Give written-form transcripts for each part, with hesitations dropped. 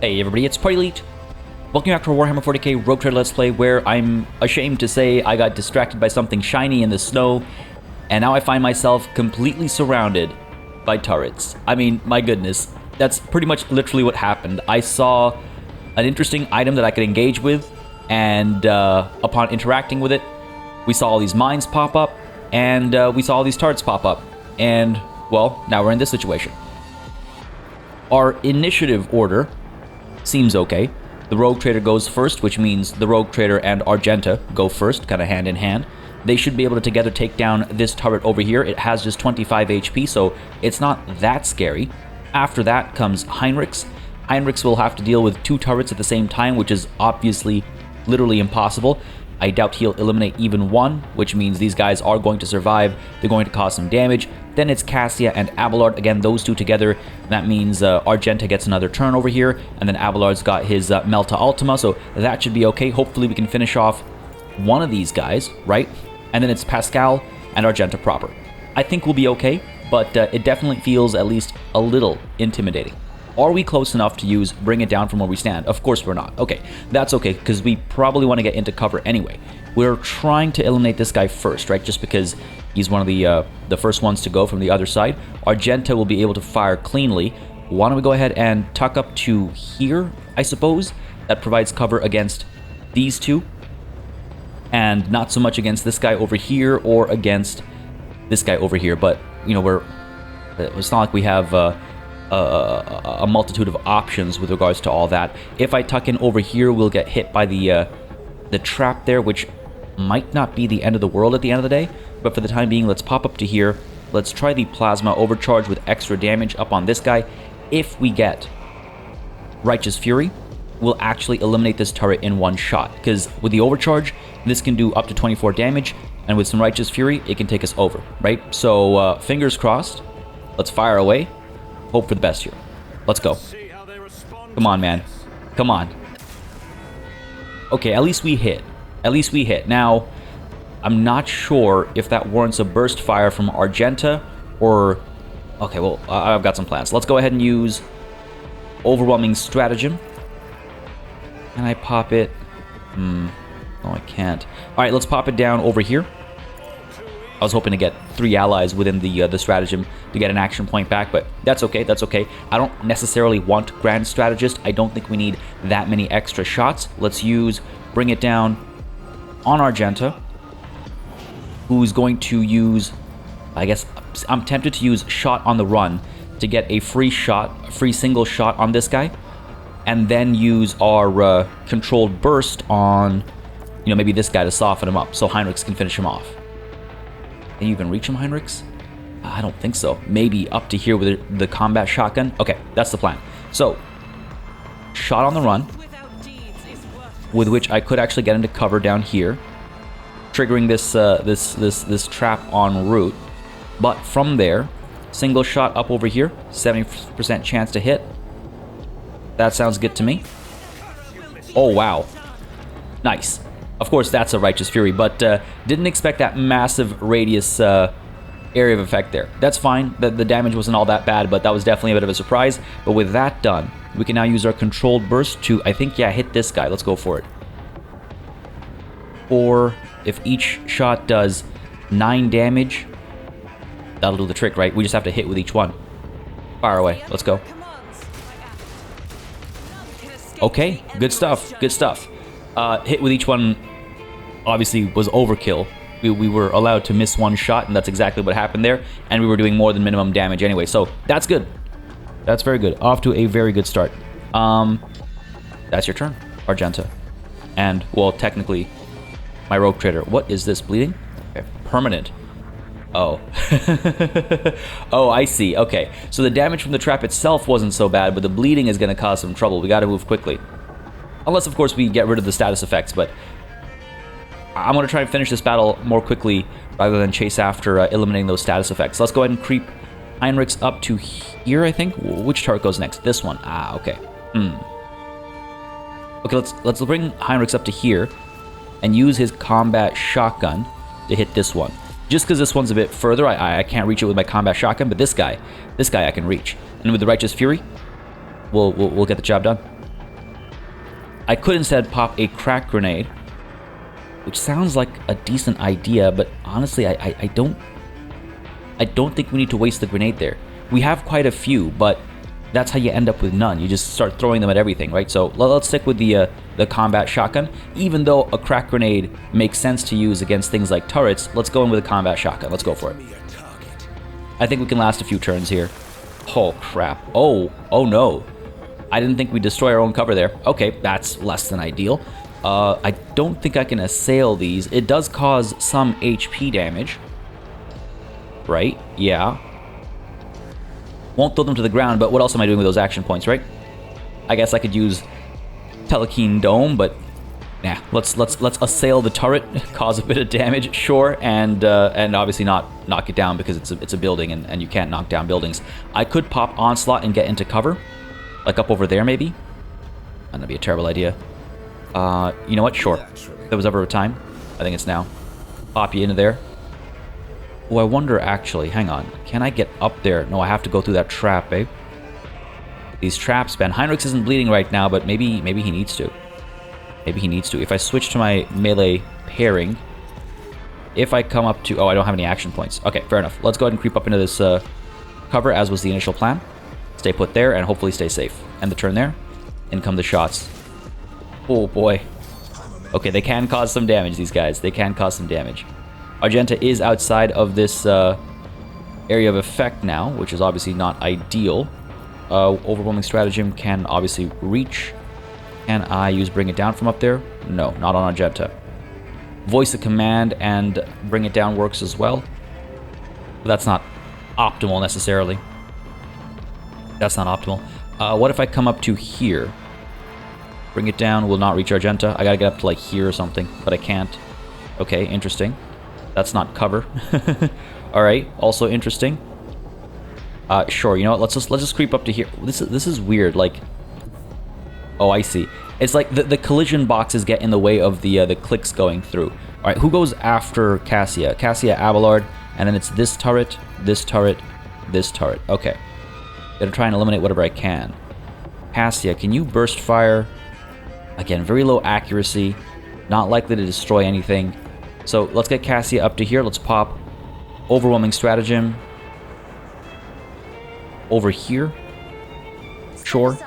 Hey everybody, it's Party Elite. Welcome back to our Warhammer 40K Rogue Trader Let's Play, where I'm ashamed to say I got distracted by something shiny in the snow, and now I find myself completely surrounded by turrets. I mean, my goodness, that's pretty much literally what happened. I saw an interesting item that I could engage with, and upon interacting with it, we saw all these mines pop up, and we saw all these turrets pop up, and, well, now we're in this situation. Our initiative order seems okay. The Rogue Trader goes first, which means the Rogue Trader and Argenta go first, kind of hand in hand. They should be able to together take down this turret over here. It has just 25 HP, so it's not that scary. After that comes Heinrichs. Heinrichs will have to deal with two turrets at the same time, which is obviously literally impossible. I doubt he'll eliminate even one, which means these guys are going to survive. They're going to cause some damage. Then it's Cassia and Abelard. Again, those two together. That means Argenta gets another turn over here, and then Abelard's got his Melta Ultima, so that should be okay. Hopefully we can finish off one of these guys, right? And then it's Pascal and Argenta proper. I think we'll be okay, but it definitely feels at least a little intimidating. Are we close enough to use Bring It Down from where we stand? Of course we're not. Okay, that's okay, because we probably want to get into cover anyway. We're trying to eliminate this guy first, right? Just because he's one of the first ones to go from the other side. Argenta will be able to fire cleanly. Why don't we go ahead and tuck up to here, I suppose? That provides cover against these two. And not so much against this guy over here or against this guy over here. But, you know, it's not like we have a multitude of options with regards to all that. If I tuck in over here, we'll get hit by the trap there, which might not be the end of the world at the end of the day, but for the time being, let's pop up to here. Let's try the plasma overcharge with extra damage up on this guy. If we get Righteous Fury, we'll actually eliminate this turret in one shot, because with the overcharge, this can do up to 24 damage, and with some Righteous Fury, it can take us over, right? So, fingers crossed. Let's fire away. Hope for the best here. Let's go. Come on, man. Come on. Okay, at least we hit. At least we hit. Now, I'm not sure if that warrants a burst fire from Argenta or... Okay, well, I've got some plans. Let's go ahead and use Overwhelming Stratagem. Can I pop it? No, I can't. Alright, let's pop it down over here. I was hoping to get 3 allies within the stratagem to get an action point back, but that's okay, that's okay. I don't necessarily want Grand Strategist. I don't think we need that many extra shots. Let's use Bring It Down on Argenta, who's going to use, I guess, I'm tempted to use Shot on the Run to get a free shot, free single shot on this guy, and then use our controlled burst on, you know, maybe this guy to soften him up so Heinrichs can finish him off. Can you even reach him, Heinrichs? I don't think so. Maybe up to here with the combat shotgun. Okay, that's the plan. So, Shot on the Run, with which I could actually get into cover down here, triggering this trap en route. But from there, single shot up over here, 70% chance to hit. That sounds good to me. Oh wow, nice. Of course, that's a Righteous Fury, but didn't expect that massive radius area of effect there. That's fine. The damage wasn't all that bad, but that was definitely a bit of a surprise. But with that done, we can now use our controlled burst to, I think, yeah, hit this guy. Let's go for it. Or if each shot does 9 damage, that'll do the trick, right? We just have to hit with each one. Fire away. Let's go. Okay, good stuff. Good stuff. Hit with each one obviously was overkill. We were allowed to miss one shot, and that's exactly what happened there, and we were doing more than minimum damage anyway, so that's good. That's very good. Off to a very good start. That's your turn, Argenta. And, well, technically, my Rogue Trader. What is this, bleeding? Okay, permanent. Oh. Oh, I see. Okay, so the damage from the trap itself wasn't so bad, but the bleeding is going to cause some trouble. We got to move quickly. Unless, of course, we get rid of the status effects, but I'm going to try and finish this battle more quickly rather than chase after eliminating those status effects. Let's go ahead and creep Heinrichs up to here, I think. Which turret goes next? This one. Ah, okay. Okay, let's bring Heinrichs up to here and use his combat shotgun to hit this one. Just because this one's a bit further, I can't reach it with my combat shotgun, but this guy I can reach. And with the Righteous Fury, we'll get the job done. I could instead pop a crack grenade, which sounds like a decent idea, but honestly, I don't think we need to waste the grenade there. We have quite a few, but that's how you end up with none. You just start throwing them at everything, right? So let's stick with the combat shotgun. Even though a crack grenade makes sense to use against things like turrets, let's go in with a combat shotgun. Let's go for it. I think we can last a few turns here. Oh, crap. Oh no. I didn't think we'd destroy our own cover there. Okay, that's less than ideal. I don't think I can assail these. It does cause some HP damage. Right? Yeah. Won't throw them to the ground, but what else am I doing with those action points, right? I guess I could use Telekine Dome, but yeah, let's assail the turret, cause a bit of damage, sure, and obviously not knock it down because it's a building and you can't knock down buildings. I could pop Onslaught and get into cover, like up over there maybe. That'd be a terrible idea. You know what? Sure. If there was ever a time, I think it's now. Pop you into there. Oh, I wonder actually. Hang on. Can I get up there? No, I have to go through that trap, babe. These traps, man. Heinrichs isn't bleeding right now, but maybe he needs to. Maybe he needs to. If I switch to my melee pairing, if I come up to... Oh, I don't have any action points. Okay, fair enough. Let's go ahead and creep up into this cover, as was the initial plan. Stay put there, and hopefully stay safe. End the turn there. In come the shots. Oh, boy. Okay, they can cause some damage, these guys. They can cause some damage. Argenta is outside of this area of effect now, which is obviously not ideal. Overwhelming Stratagem can obviously reach. Can I use Bring It Down from up there? No, not on Argenta. Voice a command and Bring It Down works as well. But that's not optimal necessarily. That's not optimal. What if I come up to here? Bring It Down will not reach Argenta. I gotta get up to like here or something, but I can't. Okay, interesting. That's not cover. Alright, also interesting. Sure, you know what, let's just creep up to here. This is weird, like... Oh, I see. It's like the collision boxes get in the way of the clicks going through. Alright, who goes after Cassia? Cassia, Abelard, and then it's this turret, this turret, this turret. Okay. Gonna try and eliminate whatever I can. Cassia, can you burst fire? Again, very low accuracy. Not likely to destroy anything. So let's get Cassia up to here. Let's pop Overwhelming Stratagem over here. Sure.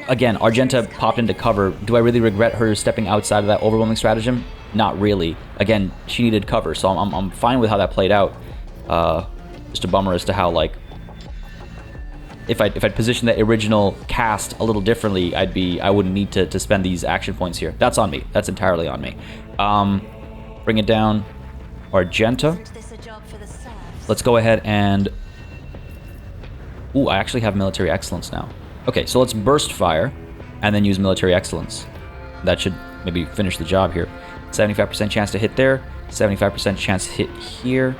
Again, Argenta popped into cover. Do I really regret her stepping outside of that Overwhelming Stratagem? Not really. Again, she needed cover, so I'm fine with how that played out. Just a bummer as to how, like, if I'd positioned the original cast a little differently, I wouldn't need to spend these action points here. That's on me. That's entirely on me. Bring it down. Argenta. Let's go ahead and... Ooh, I actually have Military Excellence now. Okay, so let's burst fire and then use Military Excellence. That should maybe finish the job here. 75% chance to hit there. 75% chance to hit here.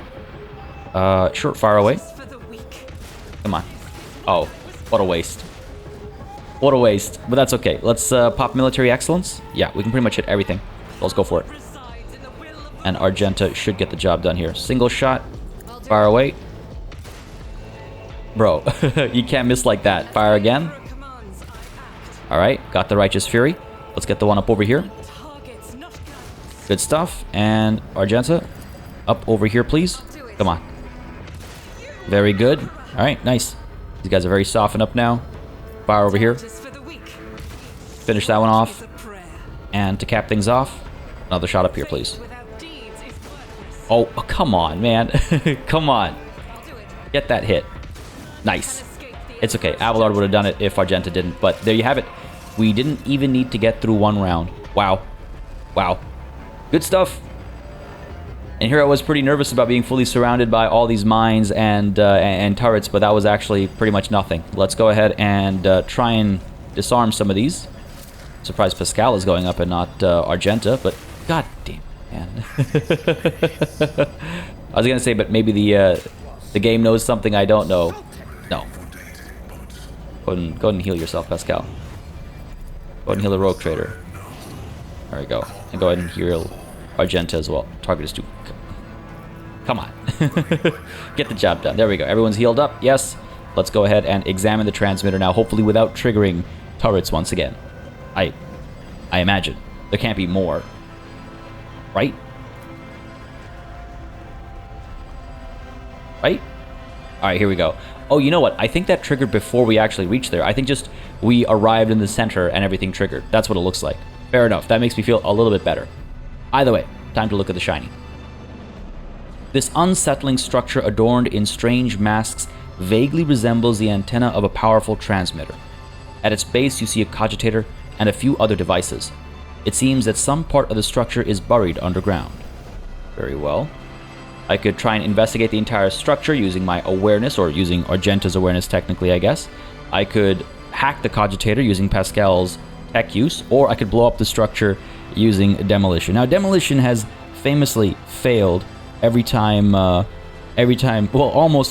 Sure, fire away. Come on. Oh, what a waste. What a waste. But that's okay. Let's pop Military Excellence. Yeah, we can pretty much hit everything. Let's go for it. And Argenta should get the job done here. Single shot. Fire away. Bro, you can't miss like that. Fire again. Alright, got the Righteous Fury. Let's get the one up over here. Good stuff. And Argenta, up over here, please. Come on. Very good. Alright, nice. These guys are very softened up now. Fire over here. Finish that one off. And to cap things off, another shot up here, please. Oh, come on, man. Come on. Get that hit. Nice. It's okay. Abelard would have done it if Argenta didn't, but there you have it. We didn't even need to get through one round. Wow. Wow. Good stuff. And here I was pretty nervous about being fully surrounded by all these mines and turrets, but that was actually pretty much nothing. Let's go ahead and try and disarm some of these. Surprised Pascal is going up and not Argenta, but god damn, man. I was gonna say, but maybe the game knows something I don't know. No. Go ahead and heal yourself, Pascal. Go ahead and heal the Rogue Trader. There we go. And go ahead and heal Argenta as well. Target is too... Come on. Get the job done. There we go. Everyone's healed up. Yes. Let's go ahead and examine the transmitter now, hopefully without triggering turrets once again. I imagine. There can't be more. Right? Right? Alright, here we go. Oh, you know what? I think that triggered before we actually reached there. I think just we arrived in the center and everything triggered. That's what it looks like. Fair enough. That makes me feel a little bit better. Either way, time to look at the shiny. This unsettling structure adorned in strange masks vaguely resembles the antenna of a powerful transmitter. At its base, you see a cogitator and a few other devices. It seems that some part of the structure is buried underground. Very well. I could try and investigate the entire structure using my awareness, or using Argenta's awareness technically, I guess. I could hack the cogitator using Pascal's tech use, or I could blow up the structure using demolition. Now, demolition has famously failed almost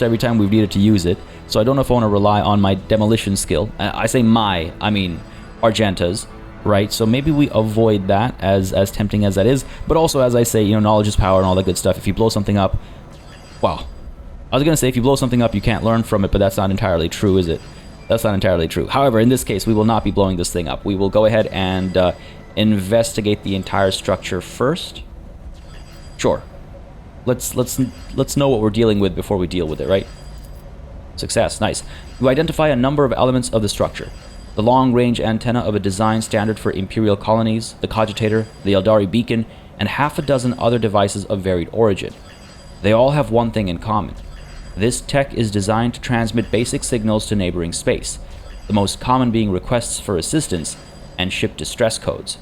every time we've needed to use it, so I don't know if I want to rely on my demolition skill. I say I mean Argenta's, right? So maybe we avoid that, as tempting as that is, but also, as I say, you know, knowledge is power and all that good stuff. If you blow something up, well, I was going to say if you blow something up, you can't learn from it, but that's not entirely true, is it? That's not entirely true. However, in this case, we will not be blowing this thing up. We will go ahead and investigate the entire structure first. Sure. Let's know what we're dealing with before we deal with it, right? Success, nice. You identify a number of elements of the structure. The long-range antenna of a design standard for Imperial colonies, the cogitator, the Eldari beacon, and half a dozen other devices of varied origin. They all have one thing in common. This tech is designed to transmit basic signals to neighboring space, the most common being requests for assistance and ship distress codes.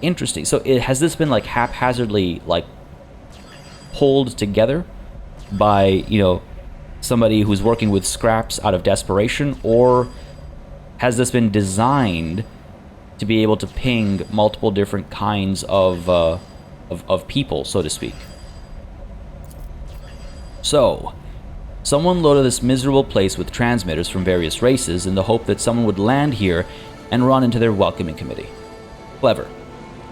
Interesting. So has this been like haphazardly like pulled together by, you know, somebody who's working with scraps out of desperation, or has this been designed to be able to ping multiple different kinds of people, so to speak? So, someone loaded this miserable place with transmitters from various races in the hope that someone would land here and run into their welcoming committee. Clever.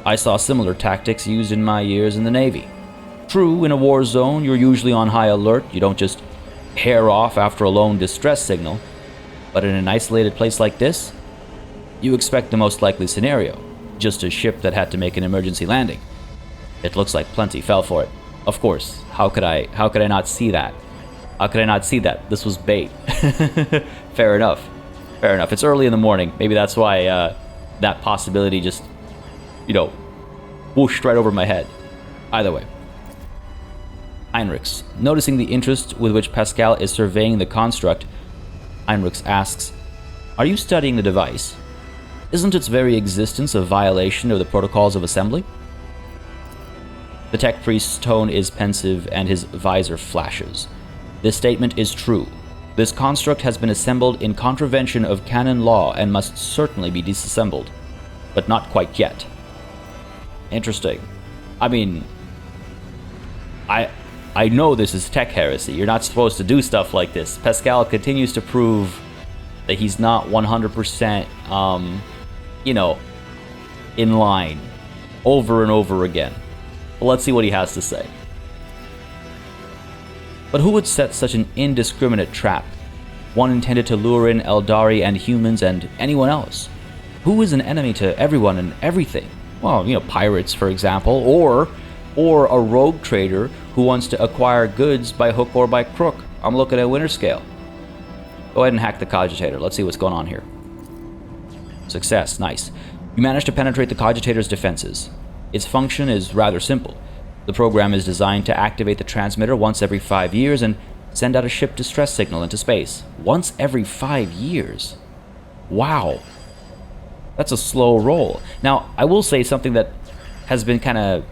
I saw similar tactics used in my years in the Navy. True, in a war zone, you're usually on high alert. You don't just hair off after a lone distress signal. But in an isolated place like this, you expect the most likely scenario, just a ship that had to make an emergency landing. It looks like plenty fell for it. Of course, how could I not see that? How could I not see that? This was bait. Fair enough. Fair enough. It's early in the morning. Maybe that's why that possibility just, you know, whooshed right over my head. Either way. Heinrichs. Noticing the interest with which Pascal is surveying the construct, Heinrichs asks, "Are you studying the device? Isn't its very existence a violation of the protocols of assembly?" The tech priest's tone is pensive and his visor flashes. This statement is true. This construct has been assembled in contravention of canon law and must certainly be disassembled. But not quite yet. Interesting. I mean, I know this is tech heresy. You're not supposed to do stuff like this. Pascal continues to prove that he's not 100%, you know, in line over and over again. But let's see what he has to say. But who would set such an indiscriminate trap? One intended to lure in Eldari and humans and anyone else. Who is an enemy to everyone and everything? Well, you know, pirates, for example, or a rogue trader who wants to acquire goods by hook or by crook. I'm looking at Winterscale. Go ahead and hack the cogitator. Let's see what's going on here. Success, nice. You managed to penetrate the cogitator's defenses. Its function is rather simple. The program is designed to activate the transmitter once every 5 years and send out a ship distress signal into space. Once every 5 years. Wow. That's a slow roll. Now, I will say something that has been kind of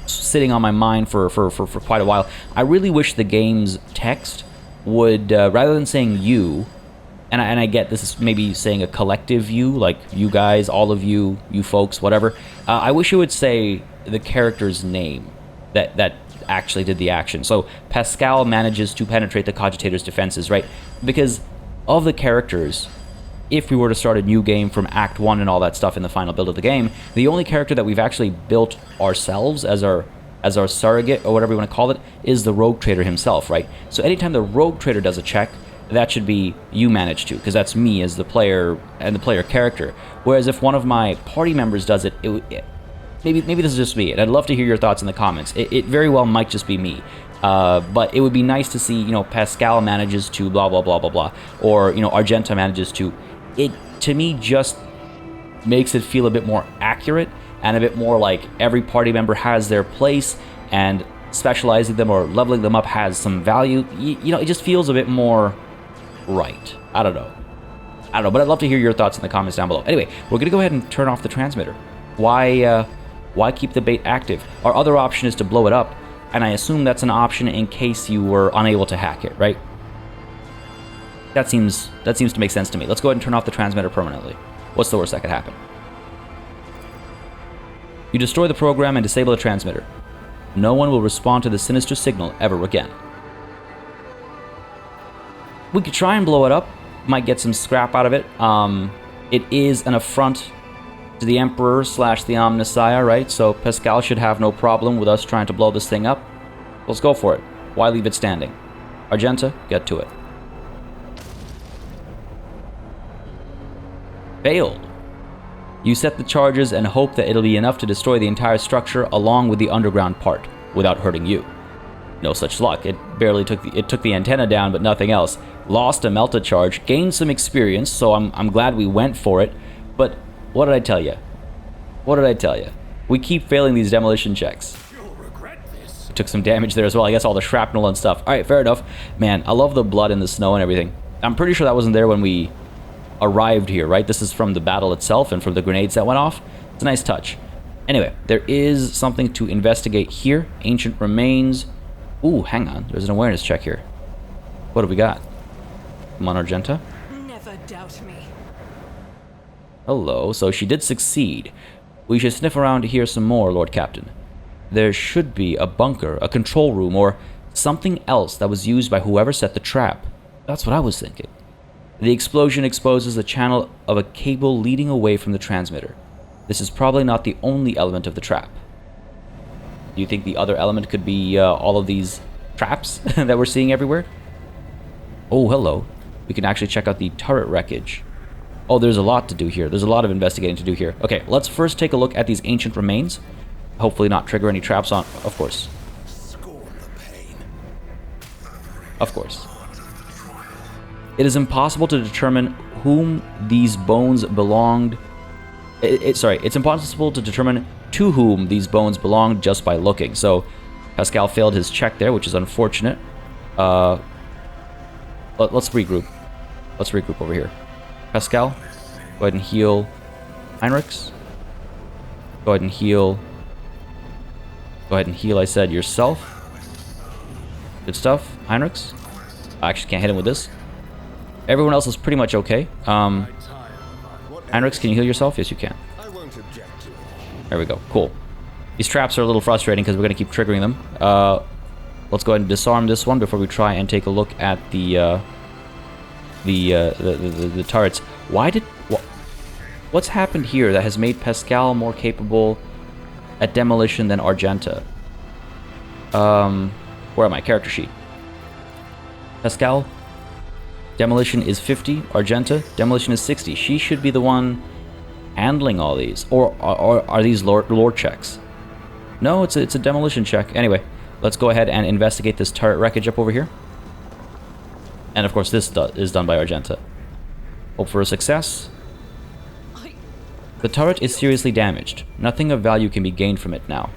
sitting on my mind for quite a while. I really wish the game's text would, rather than saying you, and I get this is maybe saying a collective you, like you guys, all of you, you folks, whatever. I wish it would say the character's name that actually did the action. So Pascal manages to penetrate the cogitator's defenses, right? Because of the characters, if we were to start a new game from Act 1 and all that stuff in the final build of the game, the only character that we've actually built ourselves as our surrogate, or whatever you want to call it, is the rogue trader himself, right? So anytime the rogue trader does a check, that should be you manage to, because that's me as the player and the player character. Whereas if one of my party members does it, maybe this is just me, and I'd love to hear your thoughts in the comments. It very well might just be me. But it would be nice to see, Pascal manages to blah, blah, blah, blah, blah. Or, Argenta manages to. It, to me, just makes it feel a bit more accurate and a bit more like every party member has their place and specializing them or leveling them up has some value. It just feels a bit more right. I don't know, but I'd love to hear your thoughts in the comments down below. Anyway, we're going to go ahead and turn off the transmitter. Why keep the bait active? Our other option is to blow it up. And I assume that's an option in case you were unable to hack it, right? That seems to make sense to me. Let's go ahead and turn off the transmitter permanently. What's the worst that could happen? You destroy the program and disable the transmitter. No one will respond to the sinister signal ever again. We could try and blow it up. Might get some scrap out of it. It is an affront to the Emperor / the Omnissiah, right? So Pascal should have no problem with us trying to blow this thing up. Let's go for it. Why leave it standing? Argenta, get to it. Failed. You set the charges and hope that it'll be enough to destroy the entire structure along with the underground part, without hurting you. No such luck. It barely took the antenna down, but nothing else. Lost a melta charge, gained some experience, so I'm glad we went for it, but what did I tell you? We keep failing these demolition checks. You'll regret this. Took some damage there as well. I guess all the shrapnel and stuff. Alright, fair enough. Man, I love the blood and the snow and everything. I'm pretty sure that wasn't there when we arrived here, right? This is from the battle itself and from the grenades that went off. It's a nice touch. Anyway, there is something to investigate here. Ancient remains. Ooh, hang on. There's an awareness check here. What do we got? Come on, Argenta. Never doubt me. Hello, so she did succeed. We should sniff around here some more, Lord Captain. There should be a bunker, a control room, or something else that was used by whoever set the trap. That's what I was thinking. The explosion exposes a channel of a cable leading away from the transmitter. This is probably not the only element of the trap. Do you think the other element could be all of these traps that we're seeing everywhere? Oh, hello. We can actually check out the turret wreckage. Oh, there's a lot to do here. There's a lot of investigating to do here. Okay, let's first take a look at these ancient remains. Hopefully not trigger any traps on... Of course. Of course. It is impossible to determine whom these bones belonged... It's impossible to determine to whom these bones belonged just by looking. So, Pascal failed his check there, which is unfortunate. Let's regroup. Let's regroup over here. Pascal, go ahead and heal Heinrichs. Go ahead and heal... I said, yourself. Good stuff. Heinrichs. I actually can't hit him with this. Everyone else is pretty much okay. Heinrichs, can you heal yourself? Yes, you can. There we go. Cool. These traps are a little frustrating because we're going to keep triggering them. Let's go ahead and disarm this one before we try and take a look at the turrets. What's happened here that has made Pascal more capable at demolition than Argenta? Where am I? Character sheet. Pascal, demolition is 50. Argenta, demolition is 60. She should be the one handling all these. Or are these lore checks? No, it's a demolition check. Anyway, let's go ahead and investigate this turret wreckage up over here. And of course, this is done by Argenta. Hope for a success. The turret is seriously damaged. Nothing of value can be gained from it now.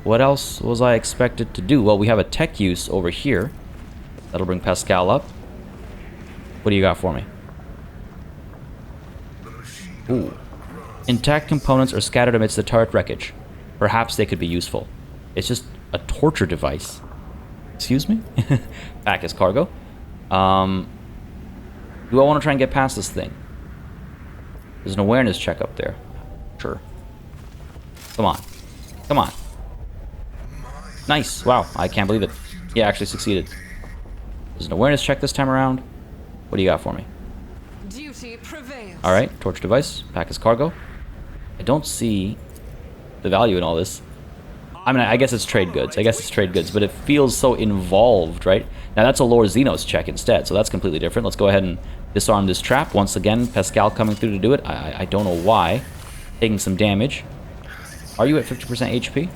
What else was I expected to do? Well, we have a tech use over here. That'll bring Pascal up. What do you got for me? Ooh. Intact components are scattered amidst the turret wreckage. Perhaps they could be useful. It's just a torture device. Excuse me? Back as cargo. Do I want to try and get past this thing? There's an awareness check up there. Sure. Come on. Come on. Nice. Wow. I can't believe it. Yeah, actually succeeded. There's an awareness check this time around. What do you got for me? Duty prevails. Alright. Torch device. Pack as cargo. I don't see the value in all this. I mean, I guess it's trade goods. I guess it's trade goods, but it feels so involved, right? Now, that's a Lore Xenos check instead, so that's completely different. Let's go ahead and disarm this trap. Once again, Pascal coming through to do it. I don't know why. Taking some damage. Are you at 50% HP?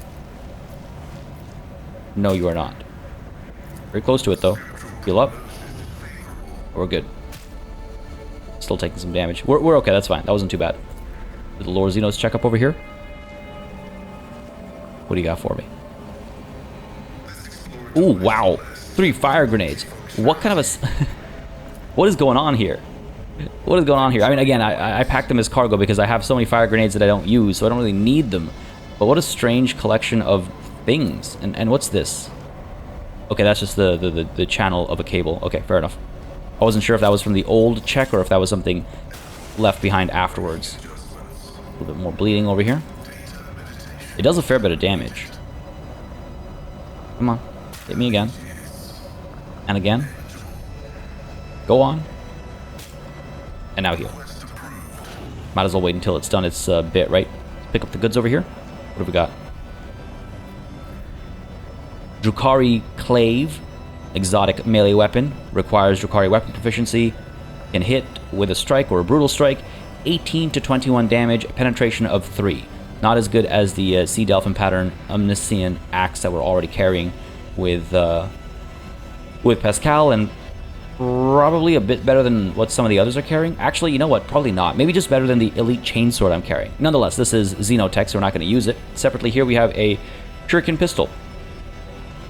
No, you are not. Very close to it, though. Heal up. We're good. Still taking some damage. We're okay, that's fine. That wasn't too bad. The Lore Xenos check up over here. What do you got for me? Ooh, wow. 3 fire grenades. What kind of a... What is going on here? What is going on here? I mean, again, I packed them as cargo because I have so many fire grenades that I don't use, so I don't really need them. But what a strange collection of things. And what's this? Okay, that's just the channel of a cable. Okay, fair enough. I wasn't sure if that was from the old check or if that was something left behind afterwards. A little bit more bleeding over here. It does a fair bit of damage. Come on. Hit me again. And again. Go on. And now heal. Might as well wait until it's done its bit, right? Pick up the goods over here. What have we got? Drukhari Clave. Exotic melee weapon. Requires Drukhari weapon proficiency. Can hit with a strike or a brutal strike. 18 to 21 damage. Penetration of 3. Not as good as the Sea Delphin pattern Omniscient axe that we're already carrying with Pascal, and probably a bit better than what some of the others are carrying. Actually, you know what? Probably not. Maybe just better than the Elite Chainsword I'm carrying. Nonetheless, this is Xenotech, so we're not going to use it. Separately here, we have a Shuriken Pistol.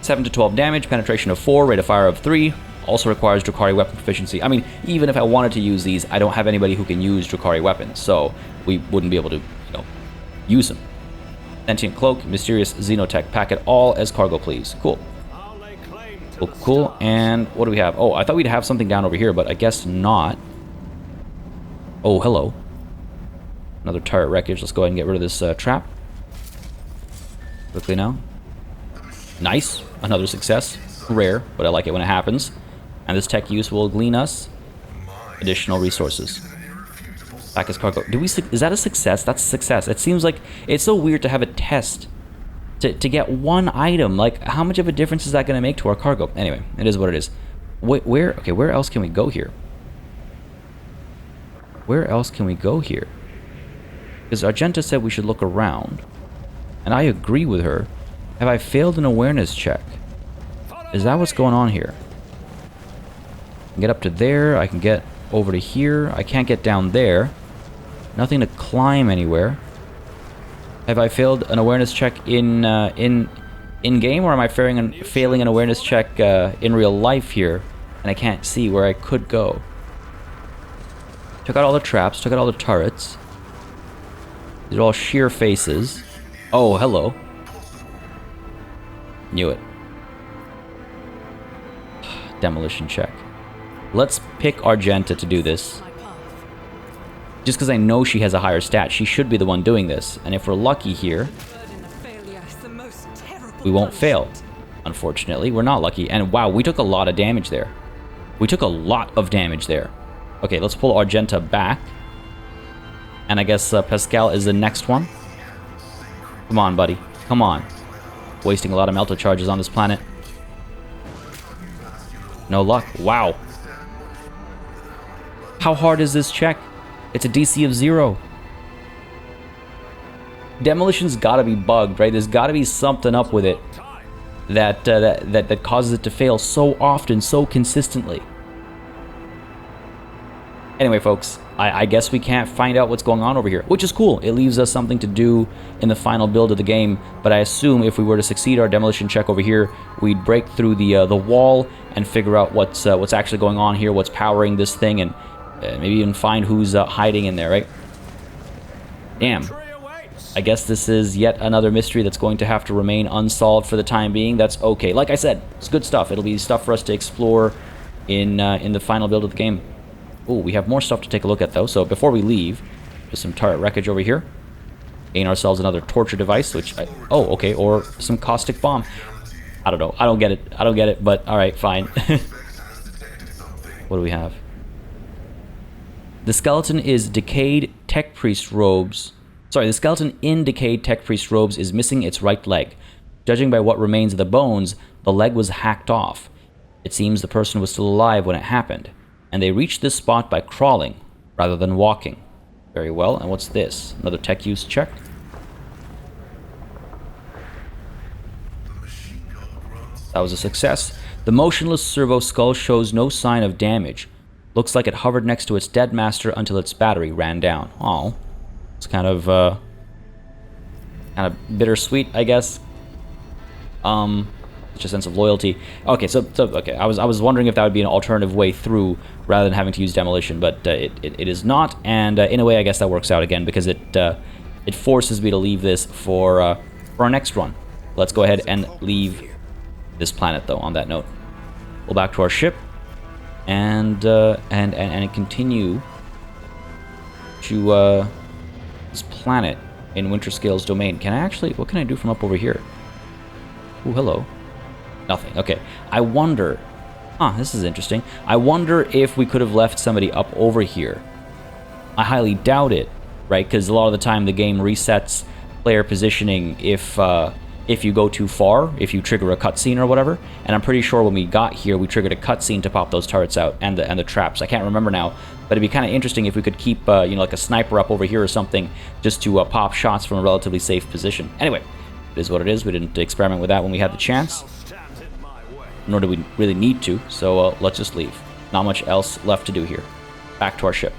7 to 12 damage, penetration of 4, rate of fire of 3. Also requires Drukhari weapon proficiency. I mean, even if I wanted to use these, I don't have anybody who can use Drukhari weapons, so we wouldn't be able to, use them. Sentient Cloak, Mysterious Xenotech. Pack it all as cargo, please. Cool. Cool. And what do we have? Oh, I thought we'd have something down over here, but I guess not. Oh, hello. Another turret wreckage. Let's go ahead and get rid of this trap. Quickly now. Nice. Another success. Rare, but I like it when it happens. And this tech use will glean us additional resources. Back as cargo. Is that a success? That's a success. It seems like it's so weird to have a test to get one item. Like, how much of a difference is that going to make to our cargo? Anyway, it is what it is. Where else can we go here? Where else can we go here? Because Argenta said we should look around. And I agree with her. Have I failed an awareness check? Is that what's going on here? I can get up to there. I can get over to here. I can't get down there. Nothing to climb anywhere. Have I failed an awareness check in game, or am I failing an awareness check in real life here, and I can't see where I could go? Took out all the traps. Took out all the turrets. These are all sheer faces. Oh, hello. Knew it. Demolition check. Let's pick Argenta to do this. Just because I know she has a higher stat, she should be the one doing this. And if we're lucky here, we won't fail. Unfortunately, we're not lucky. And wow, we took a lot of damage there. We took a lot of damage there. Okay, let's pull Argenta back. And I guess Pascal is the next one. Come on, buddy. Come on. Wasting a lot of melta charges on this planet. No luck. Wow. How hard is this check? It's a DC of 0. Demolition's gotta be bugged, right? There's gotta be something up with it that causes it to fail so often, so consistently. Anyway, folks, I guess we can't find out what's going on over here, which is cool. It leaves us something to do in the final build of the game, but I assume if we were to succeed our demolition check over here, we'd break through the wall and figure out what's actually going on here, what's powering this thing, and maybe even find who's hiding in there, right? Damn. I guess this is yet another mystery that's going to have to remain unsolved for the time being. That's okay. Like I said, it's good stuff. It'll be stuff for us to explore in the final build of the game. Oh, we have more stuff to take a look at, though. So before we leave, there's some turret wreckage over here. Gain ourselves another torture device, which... oh, okay, or some caustic bomb. I don't know. I don't get it. I don't get it, but alright, fine. What do we have? The skeleton is decayed tech priest robes. Sorry, the skeleton in decayed tech priest robes is missing its right leg. Judging by what remains of the bones, the leg was hacked off. It seems the person was still alive when it happened, and they reached this spot by crawling rather than walking. Very well, and what's this? Another tech use check. That was a success. The motionless servo skull shows no sign of damage. Looks like it hovered next to its dead master until its battery ran down. Oh, it's kind of bittersweet, I guess. Such a sense of loyalty. Okay, so okay, I was wondering if that would be an alternative way through rather than having to use demolition, but it is not. And in a way, I guess that works out again because it forces me to leave this for our next run. Let's go ahead and leave this planet, though. On that note, we'll back to our ship and continue to this planet in Winterscale's domain. Can I actually? What can I do from up over here? Ooh, hello. Nothing. Okay. I wonder. This is interesting. I wonder if we could have left somebody up over here. I highly doubt it, right? Because a lot of the time the game resets player positioning if you go too far, if you trigger a cutscene or whatever. And I'm pretty sure when we got here, we triggered a cutscene to pop those turrets out and the traps. I can't remember now, but it'd be kind of interesting if we could keep like a sniper up over here or something, just to pop shots from a relatively safe position. Anyway, it is what it is. We didn't experiment with that when we had the chance, nor do we really need to. So let's just leave. Not much else left to do here. Back to our ship.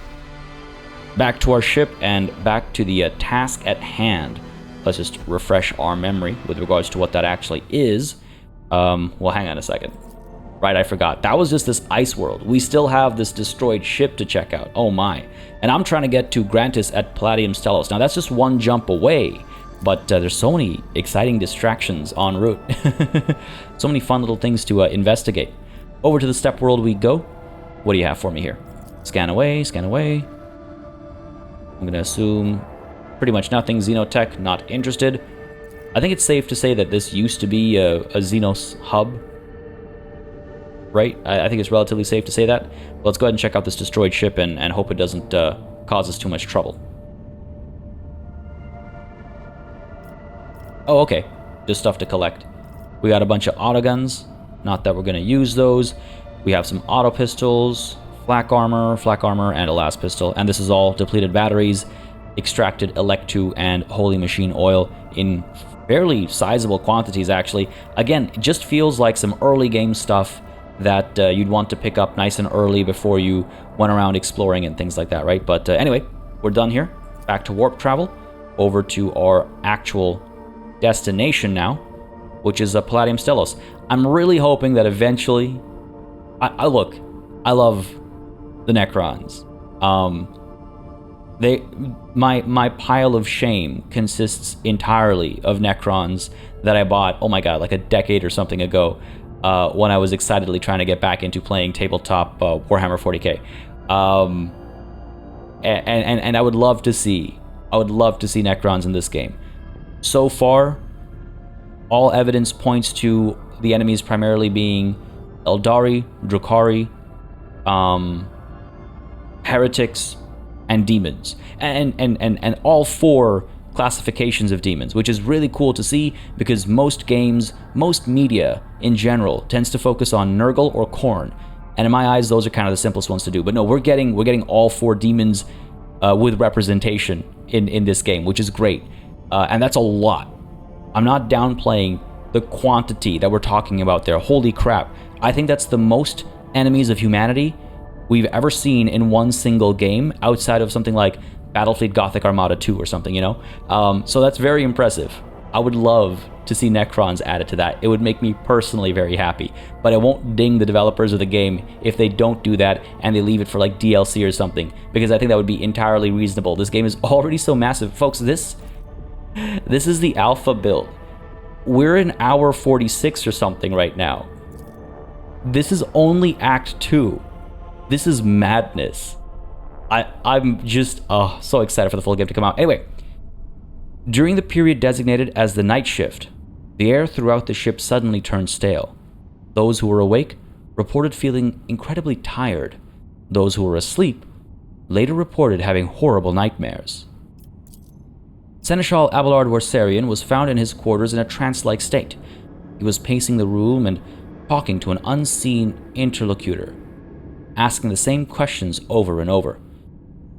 Back to our ship and back to the task at hand. Let's just refresh our memory with regards to what that actually is. Well, hang on a second. Right, I forgot. That was just this ice world. We still have this destroyed ship to check out. Oh my. And I'm trying to get to Grantis at Palladium Stellos. Now, that's just one jump away. But there's so many exciting distractions en route. So many fun little things to investigate. Over to the step world we go. What do you have for me here? Scan away, scan away. I'm going to assume pretty much nothing. Xenotech, not interested. I think it's safe to say that this used to be a Xenos hub. Right? I think it's relatively safe to say that. Let's go ahead and check out this destroyed ship and hope it doesn't cause us too much trouble. Oh, okay. Just stuff to collect. We got a bunch of autoguns. Not that we're going to use those. We have some auto pistols, flak armor, and a last pistol. And this is all depleted batteries, extracted Electu and holy machine oil in fairly sizable quantities, actually. Again, it just feels like some early game stuff that you'd want to pick up nice and early before you went around exploring and things like that, right? But anyway, we're done here. Back to warp travel. Over to our actual destination now, which is Palladium Stellos. I'm really hoping that eventually... I love the Necrons. My pile of shame consists entirely of Necrons that I bought, oh my god, like a decade or something ago, when I was excitedly trying to get back into playing tabletop Warhammer 40K. And I would love to see Necrons in this game. So far, all evidence points to the enemies primarily being Eldari, Drukhari, heretics, and demons, and all four classifications of demons, which is really cool to see because most games, most media in general, tends to focus on Nurgle or Khorne, and in my eyes, those are kind of the simplest ones to do. But no, we're getting all four demons with representation in this game, which is great, and that's a lot. I'm not downplaying the quantity that we're talking about there. Holy crap! I think that's the most enemies of humanity we've ever seen in one single game, outside of something like Battlefleet Gothic Armada 2 or something, you know? So that's very impressive. I would love to see Necrons added to that. It would make me personally very happy, but I won't ding the developers of the game if they don't do that and they leave it for like DLC or something, because I think that would be entirely reasonable. This game is already so massive. Folks, this is the alpha build. We're in hour 46 or something right now. This is only Act 2. This is madness. I'm just so excited for the full game to come out. Anyway, during the period designated as the night shift, the air throughout the ship suddenly turned stale. Those who were awake reported feeling incredibly tired. Those who were asleep later reported having horrible nightmares. Seneschal Abelard Warsarian was found in his quarters in a trance-like state. He was pacing the room and talking to an unseen interlocutor, asking the same questions over and over.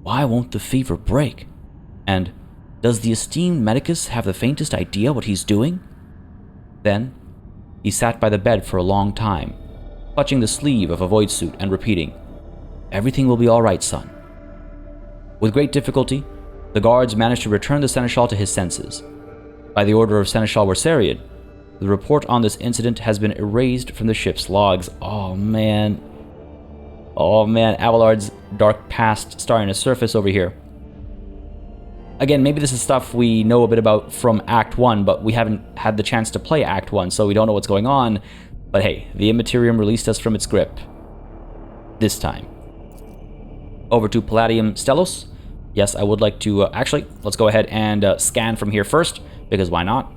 Why won't the fever break? And does the esteemed medicus have the faintest idea what he's doing? Then, he sat by the bed for a long time, clutching the sleeve of a void suit and repeating, "Everything will be all right, son." With great difficulty, the guards managed to return the Seneschal to his senses. By the order of Seneschal Warsarian, the report on this incident has been erased from the ship's logs. Oh man, Abelard's dark past starting to surface over here. Again, maybe this is stuff we know a bit about from Act 1, but we haven't had the chance to play Act 1, so we don't know what's going on. But hey, the Immaterium released us from its grip. This time. Over to Palladium Stellos. Yes, I would like to... actually, let's go ahead and scan from here first, because why not?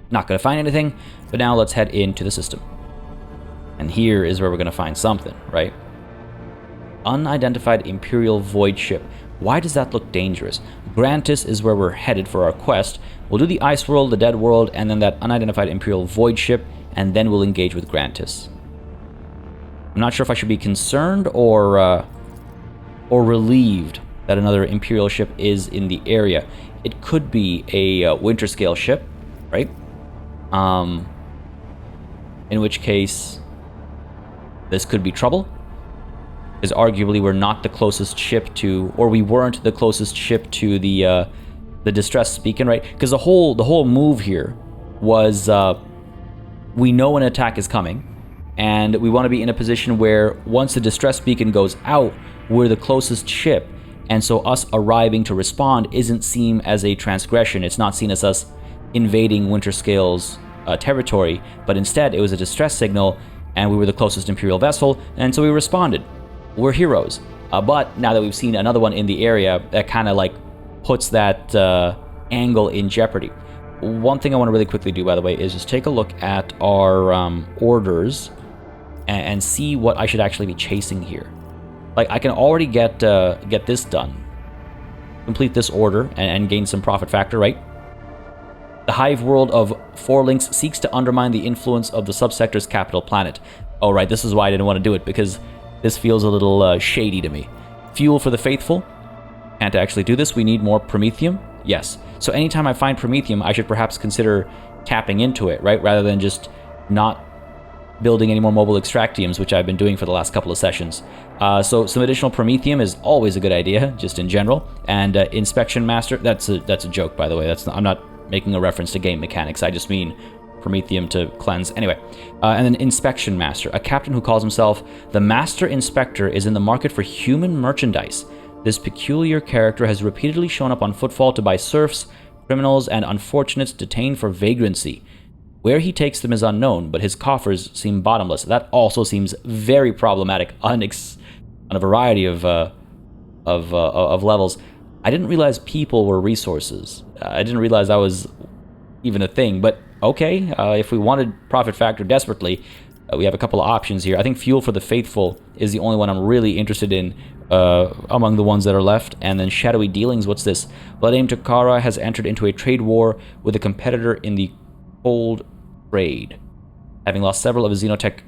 Not going to find anything, but now let's head into the system. And here is where we're going to find something, right? Unidentified Imperial Void Ship. Why does that look dangerous? Grantis is where we're headed for our quest. We'll do the Ice World, the Dead World, and then that unidentified Imperial Void Ship, and then we'll engage with Grantis. I'm not sure if I should be concerned or relieved that another Imperial ship is in the area. It could be a winter scale ship, right? In which case, this could be trouble. Because arguably we're not the closest ship to, or we weren't the closest ship to the distress beacon, right? Because the whole move here was we know an attack is coming, and we want to be in a position where once the distress beacon goes out, we're the closest ship, and so us arriving to respond isn't seen as a transgression. It's not seen as us invading Winterscale's territory, but instead it was a distress signal, and we were the closest Imperial vessel, and so we responded. We're heroes. But now that we've seen another one in the area, that kind of like puts that angle in jeopardy. One thing I want to really quickly do, by the way, is just take a look at our orders and see what I should actually be chasing here. Like, I can already get this done. Complete this order and gain some profit factor, right? The hive world of Four Links seeks to undermine the influence of the subsector's capital planet. Oh, right, this is why I didn't want to do it, because this feels a little shady to me. Fuel for the faithful. And to actually do this, we need more promethium. Yes. So anytime I find promethium, I should perhaps consider tapping into it, right? Rather than just not building any more mobile extractiums, which I've been doing for the last couple of sessions. So some additional promethium is always a good idea, just in general. And inspection master, that's a joke, by the way. I'm not making a reference to game mechanics. I just mean promethium to cleanse. Anyway, and then inspection master, a captain who calls himself the Master Inspector, is in the market for human merchandise. This peculiar character has repeatedly shown up on footfall to buy serfs, criminals, and unfortunates detained for vagrancy. Where he takes them is unknown, but his coffers seem bottomless. That also seems very problematic on a variety of levels. I didn't realize people were resources. I didn't realize that was even a thing, but okay, if we wanted profit factor desperately, we have a couple of options here. I think fuel for the faithful is the only one I'm really interested in among the ones that are left. And then shadowy dealings, what's this? Bloodame Takara has entered into a trade war with a competitor in the cold trade. Having lost several of his Xenotech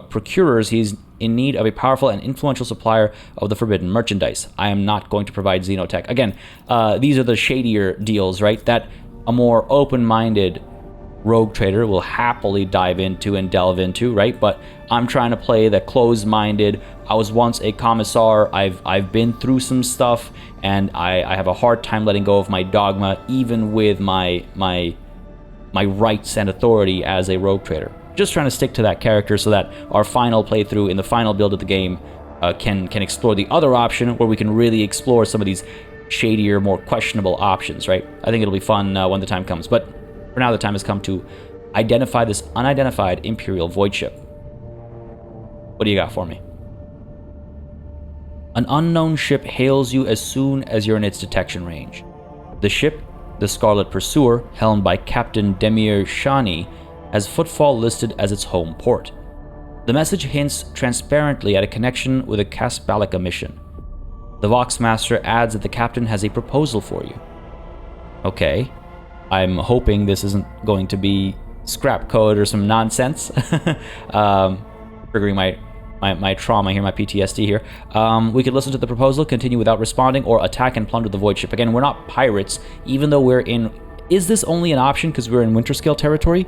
procurers, he's in need of a powerful and influential supplier of the forbidden merchandise. I am not going to provide Xenotech. Again, these are the shadier deals, right? That a more open-minded rogue trader will happily dive into and delve into, right? But I'm trying to play the closed-minded. I was once a commissar. I've been through some stuff, and I have a hard time letting go of my dogma, even with my rights and authority as a rogue trader. Just trying to stick to that character so that our final playthrough in the final build of the game can explore the other option, where we can really explore some of these shadier, more questionable options, right? I think it'll be fun when the time comes. But for now, the time has come to identify this unidentified Imperial Void Ship. What do you got for me? An unknown ship hails you as soon as you're in its detection range. The ship, the Scarlet Pursuer, helmed by Captain Demir Shani, has footfall listed as its home port. The message hints transparently at a connection with a Casbalica mission. The Voxmaster adds that the captain has a proposal for you. Okay. I'm hoping this isn't going to be scrap code or some nonsense. Triggering my trauma here, my PTSD here. We could listen to the proposal, continue without responding, or attack and plunder the void ship. Again, we're not pirates, even though we're in... Is this only an option because we're in Winterscale territory?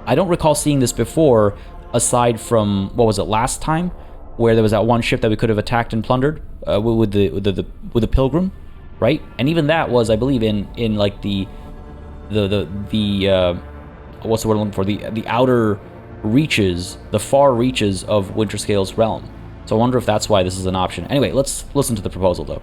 I don't recall seeing this before, aside from, what was it, last time? Where there was that one ship that we could have attacked and plundered with the Pilgrim, right? And even that was, I believe, in like the what's the word I'm looking for? The outer reaches, the far reaches of Winterscale's realm. So I wonder if that's why this is an option. Anyway, let's listen to the proposal, though.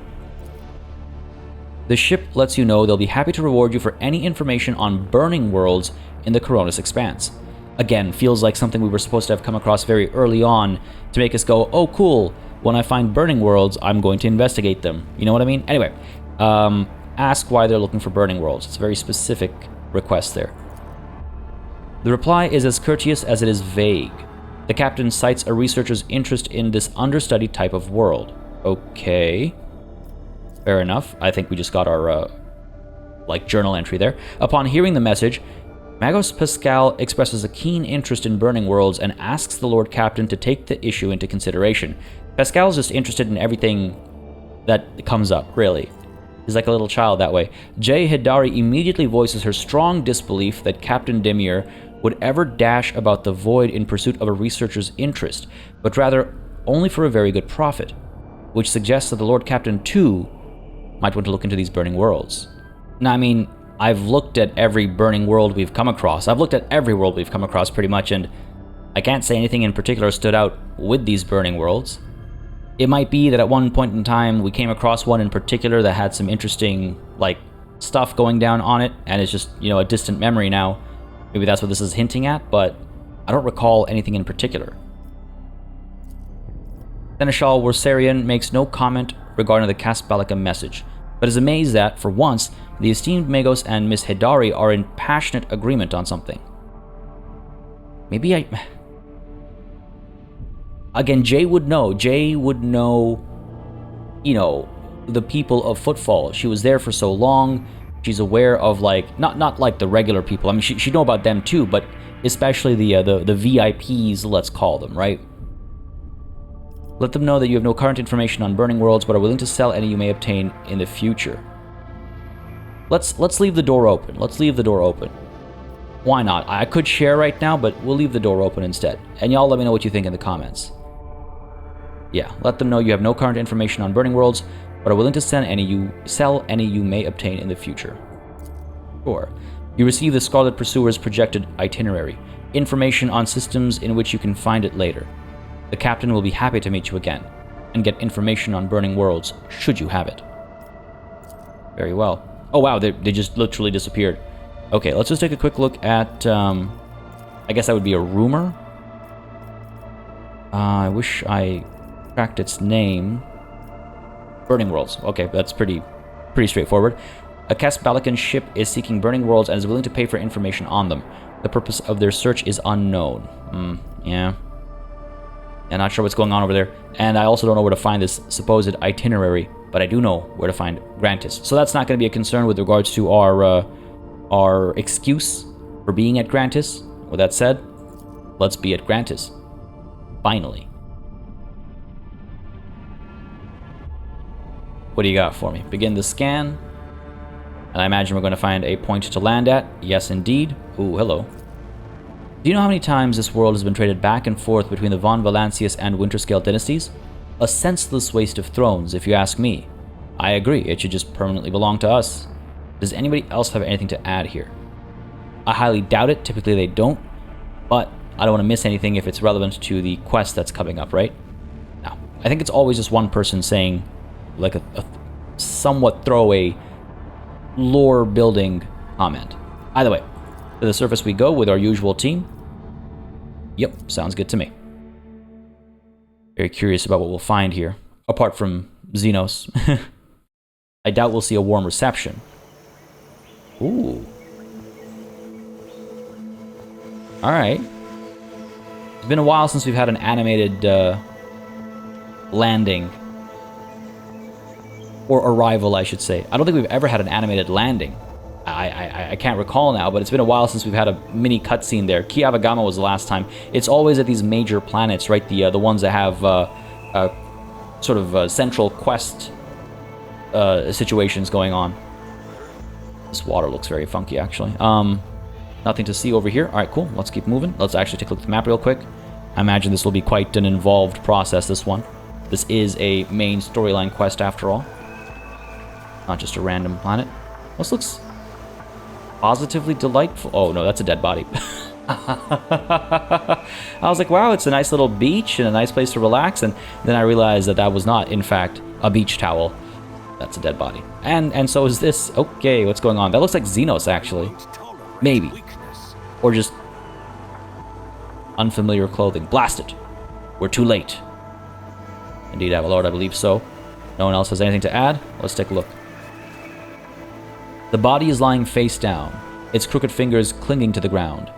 The ship lets you know they'll be happy to reward you for any information on burning worlds in the Coronis Expanse. Again, feels like something we were supposed to have come across very early on to make us go, oh, cool, when I find burning worlds, I'm going to investigate them. You know what I mean? Anyway, ask why they're looking for burning worlds. It's a very specific request there. The reply is as courteous as it is vague. The captain cites a researcher's interest in this understudied type of world. Okay. Fair enough. I think we just got our, journal entry there. Upon hearing the message, Magos Pascal expresses a keen interest in burning worlds and asks the Lord Captain to take the issue into consideration. Pascal's just interested in everything that comes up, really. He's like a little child that way. Jay Hidari immediately voices her strong disbelief that Captain Demir would ever dash about the void in pursuit of a researcher's interest, but rather only for a very good profit, which suggests that the Lord Captain, too, might want to look into these burning worlds. Now, I mean, I've looked at every burning world we've come across. I've looked at every world we've come across, pretty much, and I can't say anything in particular stood out with these burning worlds. It might be that at one point in time we came across one in particular that had some interesting, stuff going down on it, and it's just, a distant memory now. Maybe that's what this is hinting at, but I don't recall anything in particular. Seneschal Worsarian makes no comment regarding the Casbalica message, but is amazed that, for once, the esteemed Magos and Miss Hidari are in passionate agreement on something. Again, Jay would know. Jay would know, the people of Footfall. She was there for so long. She's aware of, not like the regular people. I mean, she'd know about them too, but especially the VIPs, let's call them, right? Let them know that you have no current information on burning worlds, but are willing to sell any you may obtain in the future. Let's leave the door open. Let's leave the door open. Why not? I could share right now, but we'll leave the door open instead. And y'all let me know what you think in the comments. Yeah, let them know you have no current information on burning worlds, but are willing to sell any you may obtain in the future. Sure. You receive the Scarlet Pursuer's projected itinerary, information on systems in which you can find it later. The captain will be happy to meet you again, and get information on burning worlds, should you have it. Very well. Oh wow, they just literally disappeared. Okay, let's just take a quick look at, I guess that would be a rumor. I wish I tracked its name. Burning worlds. Okay, that's pretty straightforward. A Casbalican ship is seeking burning worlds and is willing to pay for information on them. The purpose of their search is unknown. Yeah. I'm not sure what's going on over there. And I also don't know where to find this supposed itinerary, but I do know where to find Grantis. So that's not going to be a concern with regards to our excuse for being at Grantis. With that said, let's be at Grantis. Finally. What do you got for me? Begin the scan. And I imagine we're going to find a point to land at. Yes, indeed. Ooh, hello. Do you know how many times this world has been traded back and forth between the Von Valancius and Winterscale dynasties? A senseless waste of thrones, if you ask me. I agree, it should just permanently belong to us. Does anybody else have anything to add here? I highly doubt it, typically they don't, but I don't want to miss anything if it's relevant to the quest that's coming up, right? Now, I think it's always just one person saying, like a somewhat throwaway lore-building comment. Either way, to the surface we go with our usual team. Yep, sounds good to me. Very curious about what we'll find here, apart from Xenos. I doubt we'll see a warm reception. Ooh. Alright. It's been a while since we've had an animated landing. Or arrival, I should say. I don't think we've ever had an animated landing. I can't recall now, but it's been a while since we've had a mini cutscene there. Kiavagama was the last time. It's always at these major planets, right? The ones that have sort of central quest situations going on. This water looks very funky, actually. Nothing to see over here. All right, cool. Let's keep moving. Let's actually take a look at the map real quick. I imagine this will be quite an involved process, this one. This is a main storyline quest, after all. Not just a random planet. This looks positively delightful. Oh, no, that's a dead body. I was like, wow, it's a nice little beach and a nice place to relax. And then I realized that that was not, in fact, a beach towel. That's a dead body. And so is this. Okay, what's going on? That looks like Xenos, actually. Maybe. Or just unfamiliar clothing. Blast it. We're too late. Indeed, Avalord, I believe so. No one else has anything to add? Let's take a look. The body is lying face down, its crooked fingers clinging to the ground.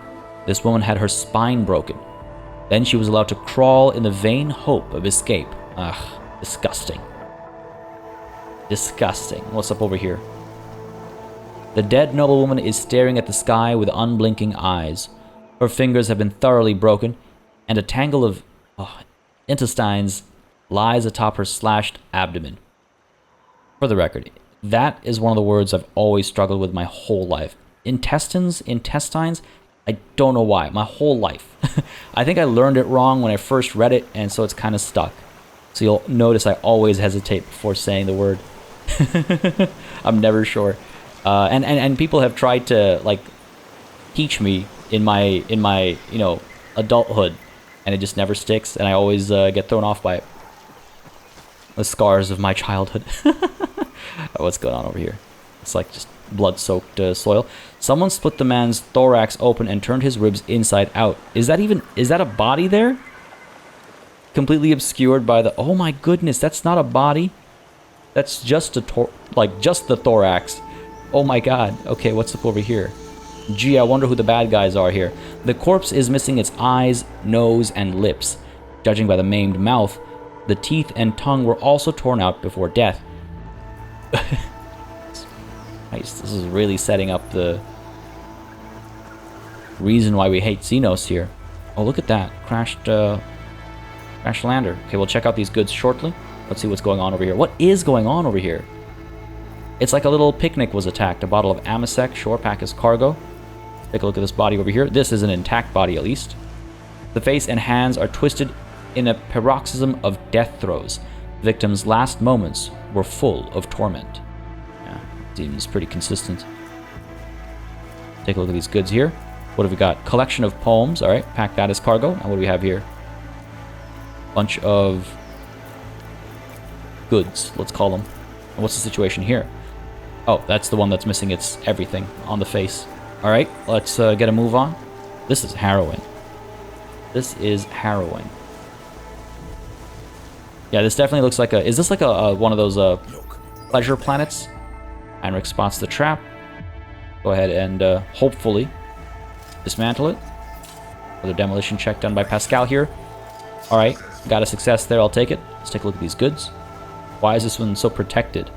This woman had her spine broken. Then she was allowed to crawl in the vain hope of escape. Ugh, disgusting. Disgusting. What's up over here? The dead noblewoman is staring at the sky with unblinking eyes. Her fingers have been thoroughly broken, and a tangle of intestines lies atop her slashed abdomen. For the record, that is one of the words I've always struggled with my whole life. Intestines? I don't know why. My whole life. I think I learned it wrong when I first read it, and so it's kind of stuck. So you'll notice I always hesitate before saying the word. I'm never sure. And people have tried to, like, teach me in my adulthood, and it just never sticks, and I always get thrown off by it. The scars of my childhood. What's going on over here? It's like just blood-soaked soil. Someone split the man's thorax open and turned his ribs inside out. Is that a body there? Completely obscured by the... Oh my goodness, that's not a body. That's just just the thorax. Oh my god. Okay, what's up over here? Gee, I wonder who the bad guys are here. The corpse is missing its eyes, nose, and lips. Judging by the maimed mouth, the teeth and tongue were also torn out before death. Nice. This is really setting up the reason why we hate Xenos here. Oh, look at that. Crashed lander. Okay, we'll check out these goods shortly. Let's see what's going on over here. What is going on over here? It's like a little picnic was attacked. A bottle of Amasec, sure, pack as cargo. Take a look at this body over here. This is an intact body, at least. The face and hands are twisted in a paroxysm of death throes. The victim's last moments were full of torment. Yeah, seems pretty consistent. Take a look at these goods here. What have we got? Collection of poems. All right, pack that as cargo. And what do we have here? Bunch of goods, let's call them. And what's the situation here? Oh, that's the one that's missing its everything on the face. All right, let's get a move on. This is harrowing. This is harrowing. Yeah, this definitely looks like a... Is this like a one of those pleasure planets? Heinrich spots the trap. Go ahead and hopefully dismantle it. Another demolition check done by Pascal here. All right, got a success there. I'll take it. Let's take a look at these goods. Why is this one so protected?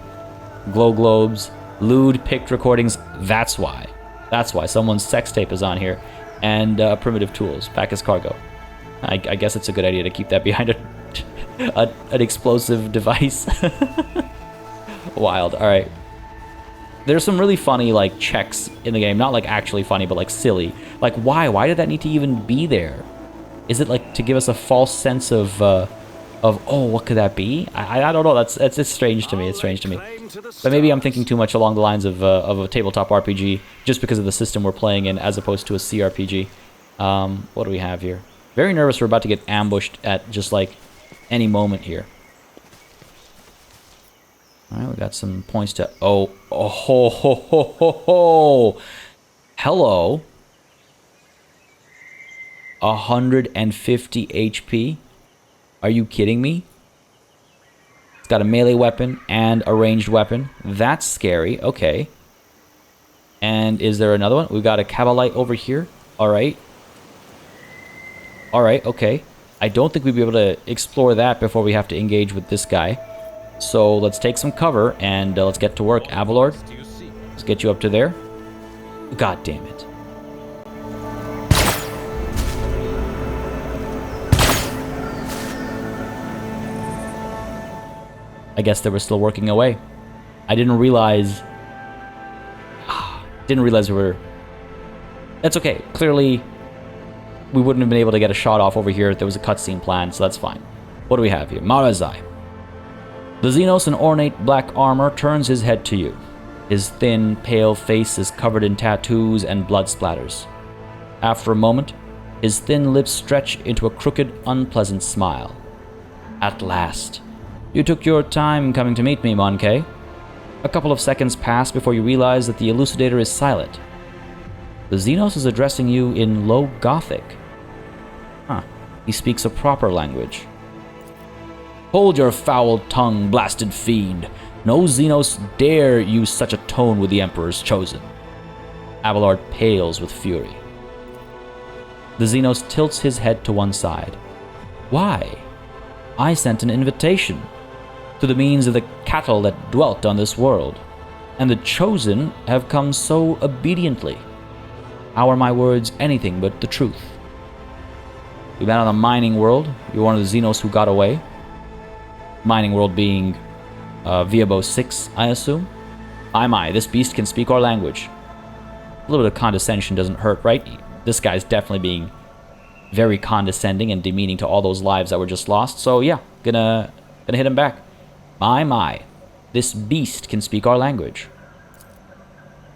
Glow globes, lewd picked recordings. That's why. That's why someone's sex tape is on here. And primitive tools, pack as cargo. I guess it's a good idea to keep that behind an explosive device. Wild. All right. There's some really funny like checks in the game. Not like actually funny, but like silly. Like why? Why did that need to even be there? Is it like to give us a false sense of oh, what could that be? I don't know. It's strange to me. It's strange to me. But maybe I'm thinking too much along the lines of a tabletop RPG just because of the system we're playing in as opposed to a cRPG. What do we have here? Very nervous we're about to get ambushed at just like any moment here. All right, we got some points to... Oh, ho, ho, ho, ho, ho. Hello. 150 HP. Are you kidding me? It's got a melee weapon and a ranged weapon. That's scary. Okay. And is there another one? We've got a Cabalite over here. All right. All right, okay. I don't think we'd be able to explore that before we have to engage with this guy. So let's take some cover and let's get to work. Avalord, let's get you up to there. God damn it. I guess they were still working away. I didn't realize... we were... That's okay. Clearly, we wouldn't have been able to get a shot off over here if there was a cutscene planned, so that's fine. What do we have here? Marazhai. The Xenos in ornate black armor turns his head to you. His thin, pale face is covered in tattoos and blood splatters. After a moment, his thin lips stretch into a crooked, unpleasant smile. At last. You took your time coming to meet me, Monkey. A couple of seconds pass before you realize that the elucidator is silent. The Xenos is addressing you in low Gothic. Huh. He speaks a proper language. Hold your foul tongue, blasted fiend. No Xenos dare use such a tone with the Emperor's chosen. Abelard pales with fury. The Xenos tilts his head to one side. Why? I sent an invitation to the means of the cattle that dwelt on this world, and the chosen have come so obediently. How are my words anything but the truth? We met on the mining world. You're one of the Xenos who got away. Mining world being Viabo 6, I assume. My, this beast can speak our language. A little bit of condescension doesn't hurt, right? This guy's definitely being very condescending and demeaning to all those lives that were just lost. So yeah, gonna hit him back. My, this beast can speak our language.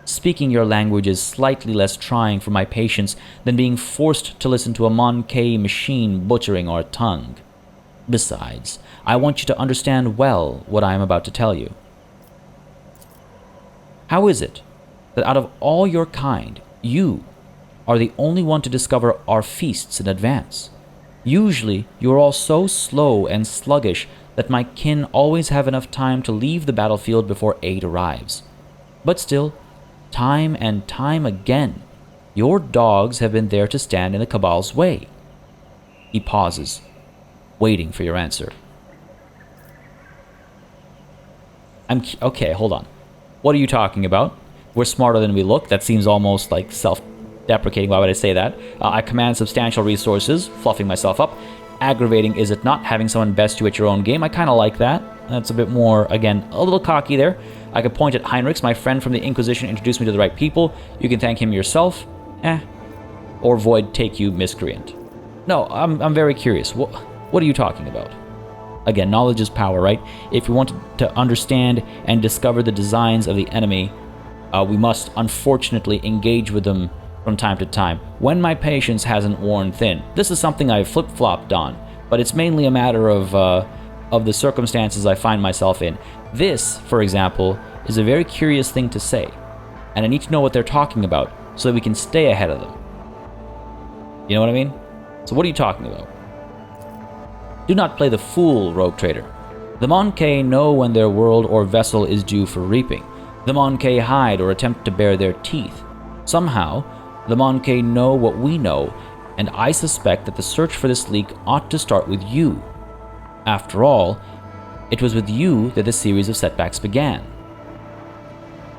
Speaking your language is slightly less trying for my patience than being forced to listen to a Monkey machine butchering our tongue. Besides, I want you to understand well what I am about to tell you. How is it that out of all your kind, you are the only one to discover our feasts in advance? Usually, you are all so slow and sluggish that my kin always have enough time to leave the battlefield before aid arrives. But still, time and time again, your dogs have been there to stand in the Cabal's way. He pauses, waiting for your answer. Okay, hold on. What are you talking about? We're smarter than we look. That seems almost like self-deprecating. Why would I say that? I command substantial resources, fluffing myself up. Aggravating, is it not, having someone best you at your own game? I kind of like that. That's a bit more, again, a little cocky there. I could point at Heinrichs, my friend from the Inquisition, introduced me to the right people. You can thank him yourself. Or Void take you, miscreant. No, I'm very curious. What are you talking about? Again, knowledge is power, right? If we want to understand and discover the designs of the enemy, we must unfortunately engage with them from time to time, when my patience hasn't worn thin. This is something I've flip-flopped on, but it's mainly a matter of the circumstances I find myself in. This, for example, is a very curious thing to say, and I need to know what they're talking about so that we can stay ahead of them. You know what I mean? So what are you talking about? Do not play the fool, rogue trader. The Monkey know when their world or vessel is due for reaping. The Monkey hide or attempt to bare their teeth. Somehow, the Monkey know what we know, and I suspect that the search for this leak ought to start with you. After all, it was with you that the series of setbacks began.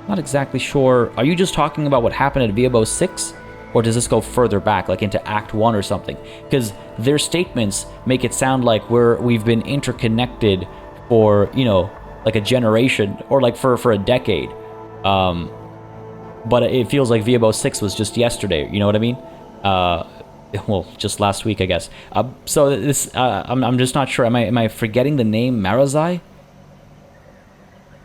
Not exactly sure. Are you just talking about what happened at Viabo 6? Or does this go further back, like into Act 1 or something? Because their statements make it sound like we've been interconnected for, like a generation, or like for a decade. But it feels like Viabo 6 was just yesterday, you know what I mean? Well, just last week, I guess. So this, I'm just not sure. Am I forgetting the name Marazhai?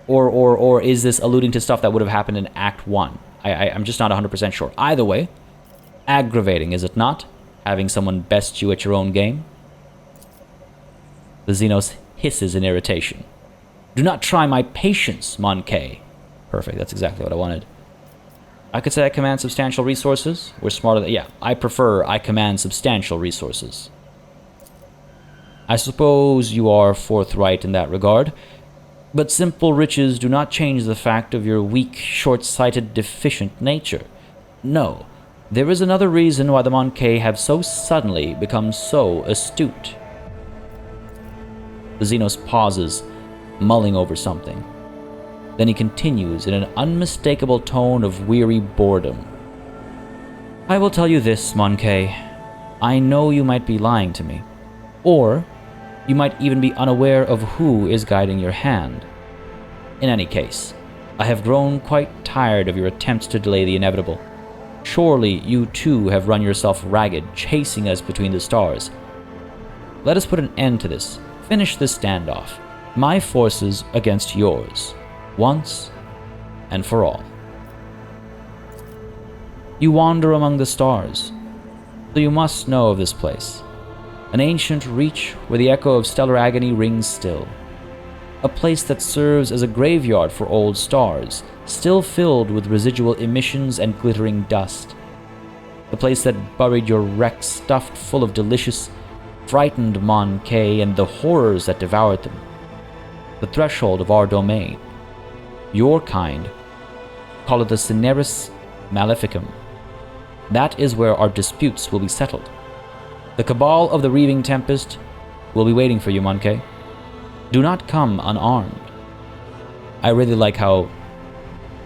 Or is this alluding to stuff that would have happened in Act 1? I'm just not 100% sure. Either way, aggravating, is it not? Having someone best you at your own game? The Xenos hisses in irritation. Do not try my patience, Monkey. Perfect, that's exactly what I wanted. I could say I command substantial resources. We're smarter than... Yeah, I prefer I command substantial resources. I suppose you are forthright in that regard, but simple riches do not change the fact of your weak, short-sighted, deficient nature. No, there is another reason why the Monkey have so suddenly become so astute. The Xenos pauses, mulling over something. Then he continues in an unmistakable tone of weary boredom. I will tell you this, Monkey. I know you might be lying to me. Or you might even be unaware of who is guiding your hand. In any case, I have grown quite tired of your attempts to delay the inevitable. Surely you too have run yourself ragged, chasing us between the stars. Let us put an end to this. Finish this standoff. My forces against yours. Once and for all. You wander among the stars, so you must know of this place. An ancient reach where the echo of stellar agony rings still. A place that serves as a graveyard for old stars, still filled with residual emissions and glittering dust. The place that buried your wrecks stuffed full of delicious, frightened Monkey and the horrors that devoured them. The threshold of our domain. Your kind call it the Cineris Maleficum. That is where our disputes will be settled. The cabal of the Reaving Tempest will be waiting for you, Monkey. Do not come unarmed. I really like how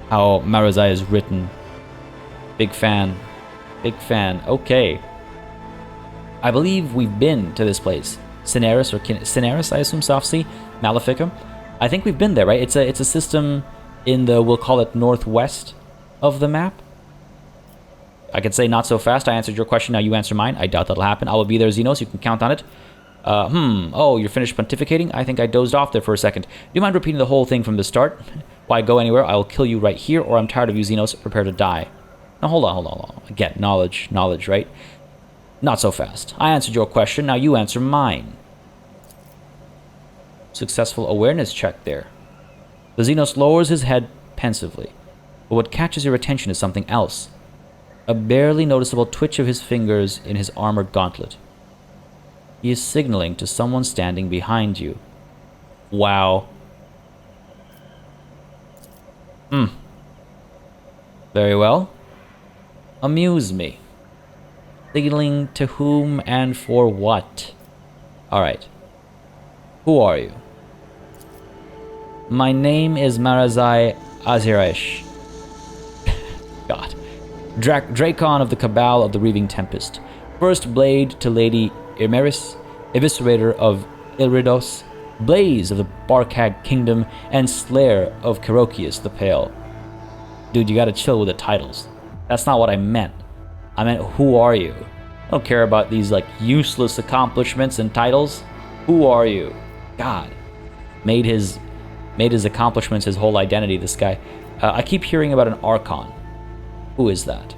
Marazhai is written. Big fan. Big fan. Okay. I believe we've been to this place. Cineris, I assume, Soft Sea? Maleficum? I think we've been there, right? It's a system in the, we'll call it northwest of the map. I could say not so fast. I answered your question, now you answer mine. I doubt that'll happen. I will be there, Xenos. You can count on it. Oh, you're finished pontificating? I think I dozed off there for a second. Do you mind repeating the whole thing from the start? Why go anywhere? I will kill you right here, or I'm tired of you, Xenos. Prepare to die. Now, hold on. Again, knowledge, right? Not so fast. I answered your question, now you answer mine. Successful awareness check there. The Xenos lowers his head pensively, but what catches your attention is something else. A barely noticeable twitch of his fingers in his armored gauntlet. He is signaling to someone standing behind you. Wow. Very well. Amuse me. Signaling to whom and for what? Alright. Who are you? My name is Marazhai Azirash. God. Dracon of the Cabal of the Reaving Tempest. First blade to Lady Imeris, Eviscerator of Ilridos, Blaze of the Barkhag Kingdom, and Slayer of Kerokius the Pale. Dude, you gotta chill with the titles. That's not what I meant. I meant, who are you? I don't care about these, like, useless accomplishments and titles. Who are you? God. Made his accomplishments his whole identity, this guy. I keep hearing about an Archon. Who is that?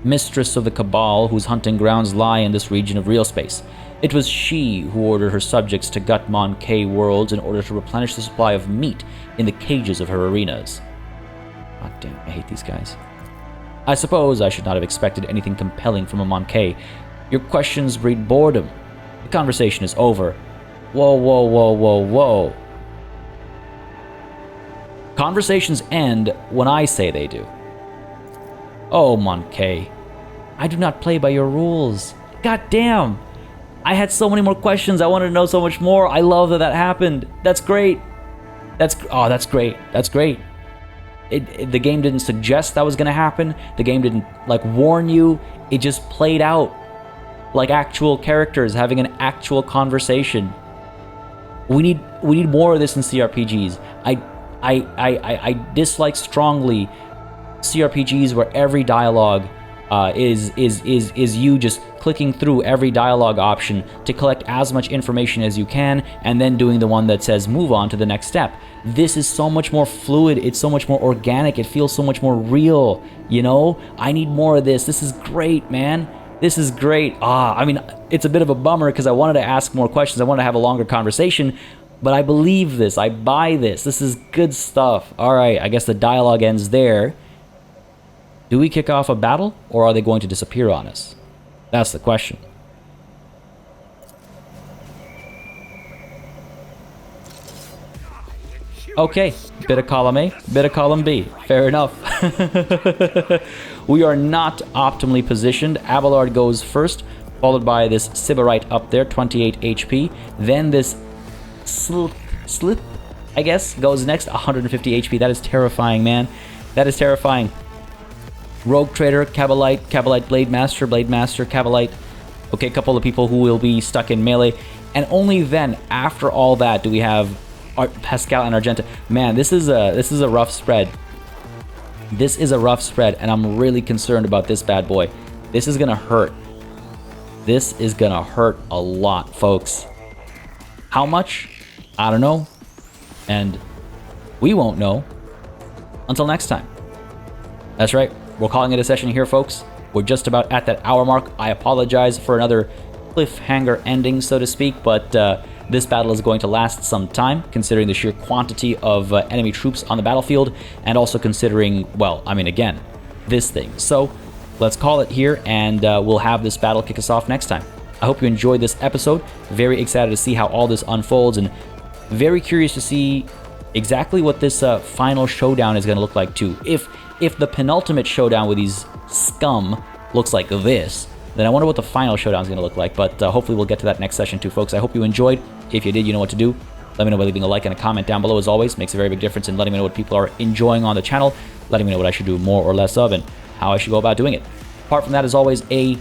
Mistress of the Cabal, whose hunting grounds lie in this region of real space. It was she who ordered her subjects to gut Monkey worlds in order to replenish the supply of meat in the cages of her arenas. God damn, I hate these guys. I suppose I should not have expected anything compelling from a Monkey. Your questions breed boredom. The conversation is over. Whoa. Conversations end when I say they do. Oh, Monkey. I do not play by your rules. God damn. I had so many more questions. I wanted to know so much more. I love that happened. That's great. That's great. That's great. The game didn't suggest that was going to happen. The game didn't, like, warn you. It just played out like actual characters having an actual conversation. We need more of this in cRPGs. I dislike strongly cRPGs where every dialogue is you just clicking through every dialogue option to collect as much information as you can and then doing the one that says move on to the next step. This is so much more fluid, it's so much more organic, it feels so much more real, you know? I need more of this. This is great, man. This is great. I mean, it's a bit of a bummer because I wanted to ask more questions. I wanted to have a longer conversation, but I believe this. I buy this. This is good stuff. All right, I guess the dialogue ends there. Do we kick off a battle, or are they going to disappear on us? That's the question. Okay, bit of column A, bit of column B. Fair enough. We are not optimally positioned. Abelard goes first, followed by this Sybarite up there, 28 HP. Then this Slip, I guess, goes next, 150 HP. That is terrifying, man. That is terrifying. Rogue Trader, Cabalite, Blade Master, Cabalite. Okay, a couple of people who will be stuck in melee. And only then, after all that, do we have Pascal and Argenta. Man, this is a rough spread. This is a rough spread, and I'm really concerned about this bad boy. This is gonna hurt. This is gonna hurt a lot, folks. How much? I don't know. And we won't know until next time. That's right. We're calling it a session here, folks. We're just about at that hour mark. I apologize for another cliffhanger ending, so to speak, but this battle is going to last some time, considering the sheer quantity of enemy troops on the battlefield, and also considering, well, I mean, again, this thing. So let's call it here, and we'll have this battle kick us off next time. I hope you enjoyed this episode. Very excited to see how all this unfolds, and very curious to see exactly what this final showdown is going to look like too. If the penultimate showdown with these scum looks like this, then I wonder what the final showdown is going to look like. But hopefully we'll get to that next session too, folks. I hope you enjoyed. If you did, you know what to do. Let me know by leaving a like and a comment down below. As always, makes a very big difference in letting me know what people are enjoying on the channel, letting me know what I should do more or less of, and how I should go about doing it. Apart from that, as always, a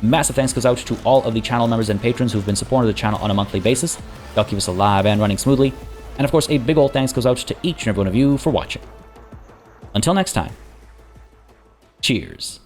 massive thanks goes out to all of the channel members and patrons who've been supporting the channel on a monthly basis. Y'all keep us alive and running smoothly. And of course, a big old thanks goes out to each and every one of you for watching. Until next time, cheers.